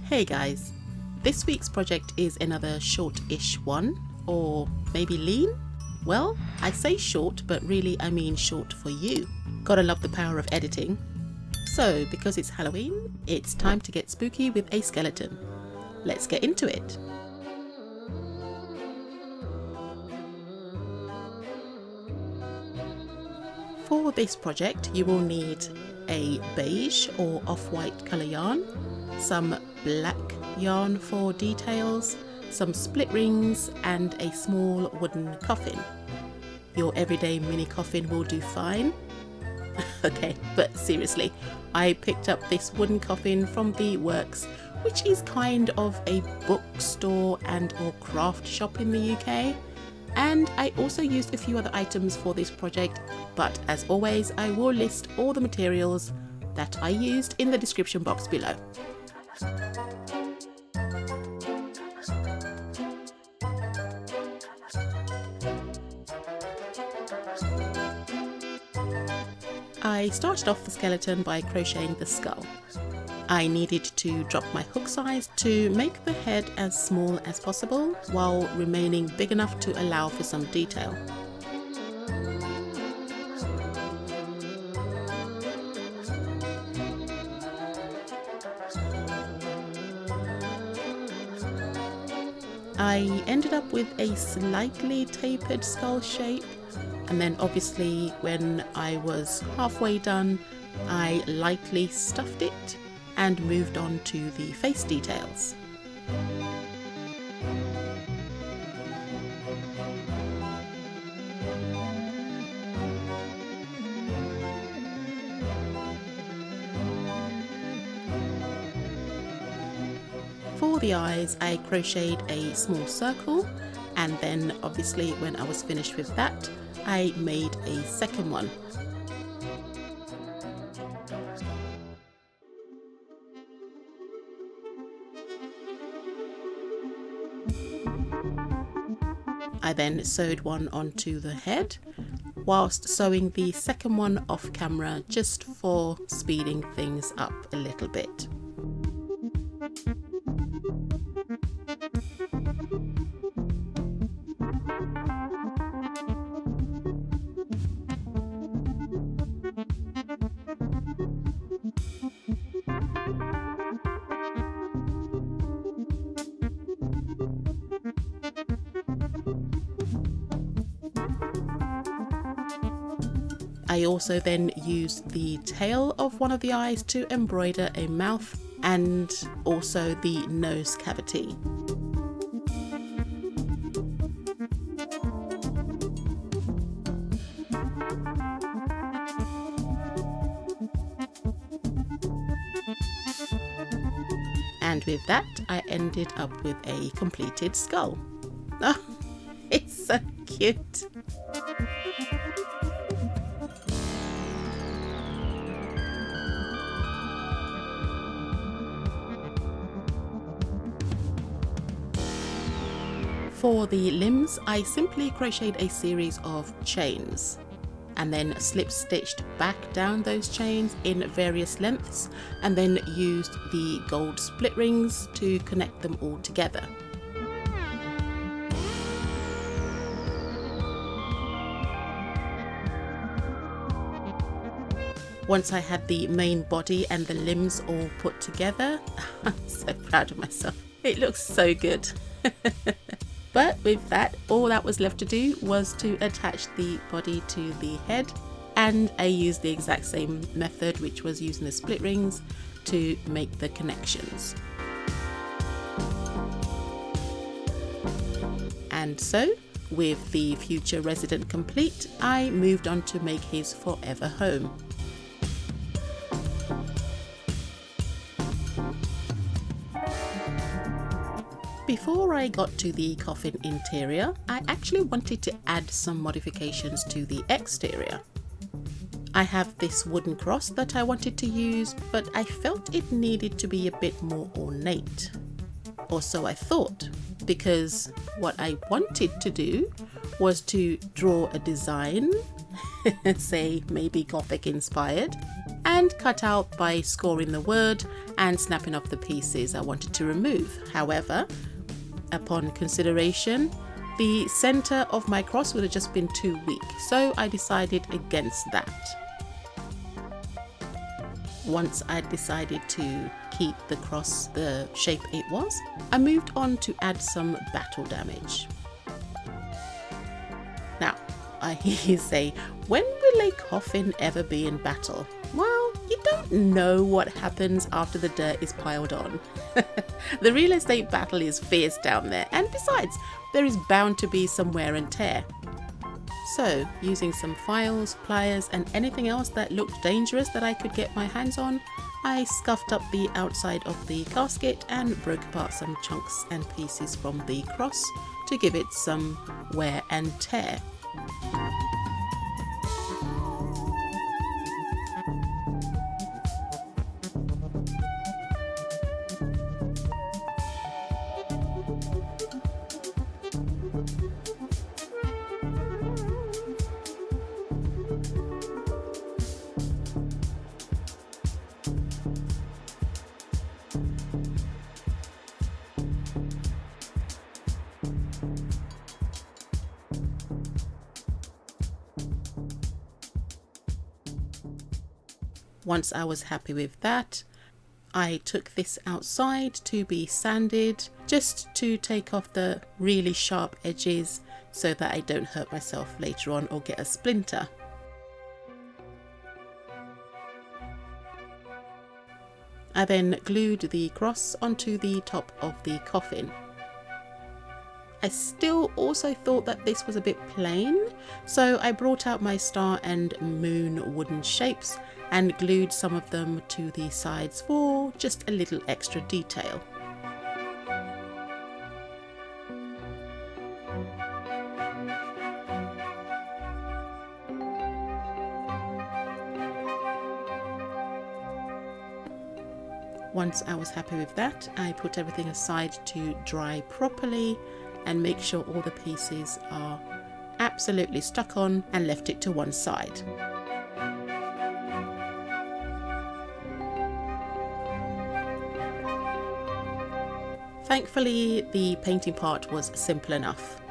Hey guys, this week's project is another short-ish one, or maybe lean? Well, I say short, but really I mean short for you. Gotta love the power of editing. So, because it's Halloween, it's time to get spooky with a skeleton. Let's get into it. For this project, you will need a beige or off-white colour yarn, some black yarn for details, some split rings and a small wooden coffin. Your everyday mini coffin will do fine. Okay, but seriously, I picked up this wooden coffin from the Works, which is kind of a bookstore and or craft shop in the UK. And I also used a few other items for this project, but as always I will list all the materials that I used in the description box below. I started off the skeleton by crocheting the skull. I needed to drop my hook size to make the head as small as possible while remaining big enough to allow for some detail. I ended up with a slightly tapered skull shape, and then obviously when I was halfway done I lightly stuffed it and moved on to the face details. For the eyes, I crocheted a small circle, and then obviously when I was finished with that, I made a second one. I then sewed one onto the head, whilst sewing the second one off camera just for speeding things up a little bit. I also then used the tail of one of the eyes to embroider a mouth and also the nose cavity. And with that, I ended up with a completed skull. Oh, it's so cute. For the limbs, I simply crocheted a series of chains and then slip stitched back down those chains in various lengths, and then used the gold split rings to connect them all together. Once I had the main body and the limbs all put together, I'm so proud of myself. It looks so good. But with that, all that was left to do was to attach the body to the head, and I used the exact same method, which was using the split rings to make the connections. And so, with the future resident complete, I moved on to make his forever home. Before I got to the coffin interior, I actually wanted to add some modifications to the exterior. I have this wooden cross that I wanted to use, but I felt it needed to be a bit more ornate. Or so I thought, because what I wanted to do was to draw a design, say maybe Gothic inspired, and cut out by scoring the word and snapping off the pieces I wanted to remove. However, upon consideration, the center of my cross would have just been too weak, so I decided against that. Once I decided to keep the cross the shape it was, I moved on to add some battle damage. Now, I hear you say, when will a coffin ever be in battle? Well, you don't know what happens after the dirt is piled on. The real estate battle is fierce down there, and besides, there is bound to be some wear and tear. So, using some files, pliers and anything else that looked dangerous that I could get my hands on, I scuffed up the outside of the casket and broke apart some chunks and pieces from the cross to give it some wear and tear. Once I was happy with that, I took this outside to be sanded, just to take off the really sharp edges so that I don't hurt myself later on or get a splinter. I then glued the cross onto the top of the coffin. I still also thought that this was a bit plain, so I brought out my star and moon wooden shapes and glued some of them to the sides for just a little extra detail. Once I was happy with that, I put everything aside to dry properly and make sure all the pieces are absolutely stuck on, and left it to one side. Thankfully, the painting part was simple enough.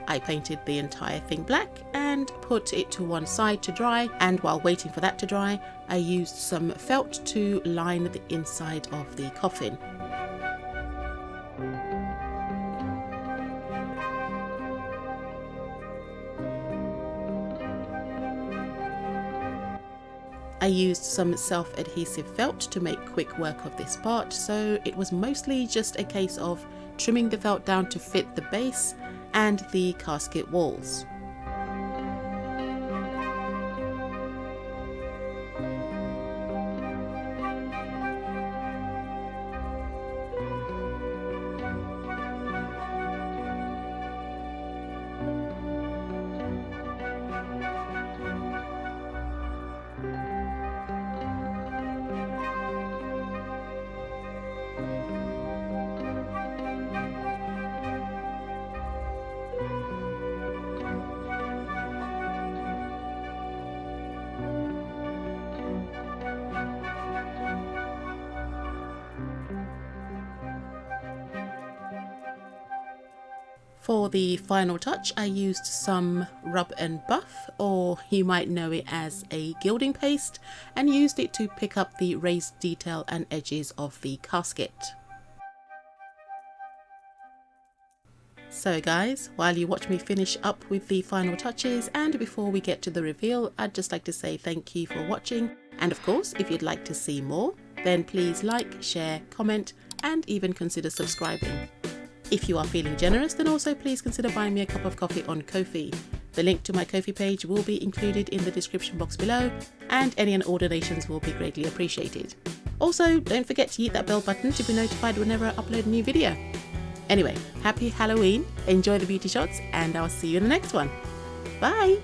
I painted the entire thing black and put it to one side to dry, and while waiting for that to dry, I used some felt to line the inside of the coffin. I used some self-adhesive felt to make quick work of this part, so it was mostly just a case of trimming the felt down to fit the base and the casket walls. For the final touch, I used some rub and buff, or you might know it as a gilding paste, and used it to pick up the raised detail and edges of the casket. So guys, while you watch me finish up with the final touches and before we get to the reveal, I'd just like to say thank you for watching, and of course if you'd like to see more, then please like, share, comment and even consider subscribing. If you are feeling generous, then also please consider buying me a cup of coffee on Ko-fi. The link to my Ko-fi page will be included in the description box below, and any and all donations will be greatly appreciated. Also, don't forget to hit that bell button to be notified whenever I upload a new video. Anyway, happy Halloween, enjoy the beauty shots, and I'll see you in the next one. Bye!